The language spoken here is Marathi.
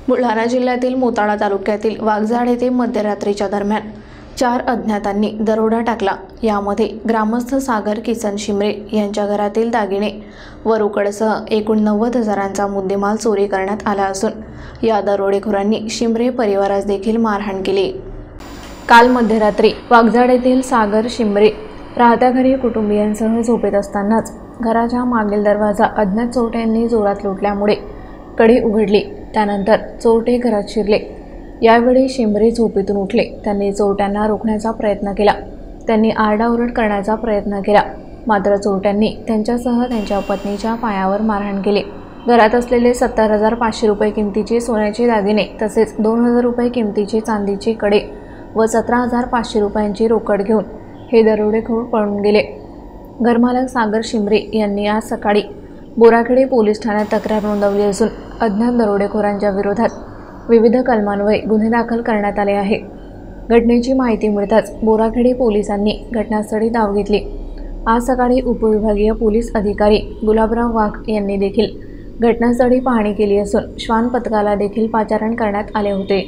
बुलढाणा जिल्ह्यातील मोताळा तालुक्यातील वाघजाड येथे मध्यरात्रीच्या दरम्यान 4 अज्ञातांनी दरोडा टाकला। यामध्ये ग्रामस्थ सागर किसन शिमरे यांच्या घरातील दागिने व रोकडसह एकूण 90,000चा मुद्देमाल चोरी करण्यात आला असून या दरोडेखोरांनी शिमरे परिवारास देखील मारहाण केली। काल मध्यरात्री वाघजाड येथील सागर शिमरे राहत्या घरी कुटुंबियांसह झोपेत असतानाच घराच्या मागील दरवाजा अज्ञात चोरट्यांनी जोरात लुटल्यामुळे कडी उघडली। त्यानंतर चोरटे घरात शिरले। यावेळी शिमरे झोपेतून उठले। त्यांनी चोरट्यांना रोखण्याचा प्रयत्न केला। त्यांनी आरडाओरड करण्याचा प्रयत्न केला, मात्र चोरट्यांनी त्यांच्यासह त्यांच्या पत्नीच्या पायावर मारहाण केली। घरात असलेले 70,500 रुपये किमतीचे सोन्याचे दागिने तसेच 2,000 रुपये किमतीचे चांदीचे कडे व 17,500 रुपयांची रोकड घेऊन हे दरोडेखोर पळून गेले। घरमालक सागर शिमरे यांनी आज सकाळी बोराखेडे पोलीस ठाण्यात तक्रार नोंदवली असून अज्ञात दरोडेखोरांच्या विरोधात विविध कलमान्वये गुन्हे दाखल करण्यात आले आहे। घटनेची माहिती मिळताच बोराखेडे पोलिसांनी घटनास्थळी धाव घेतली। आज सकाळी उपविभागीय पोलीस अधिकारी गुलाबराव वाघ यांनी देखील घटनास्थळी पाहणी केली असून श्वान पथकाला देखील पाचारण करण्यात आले होते।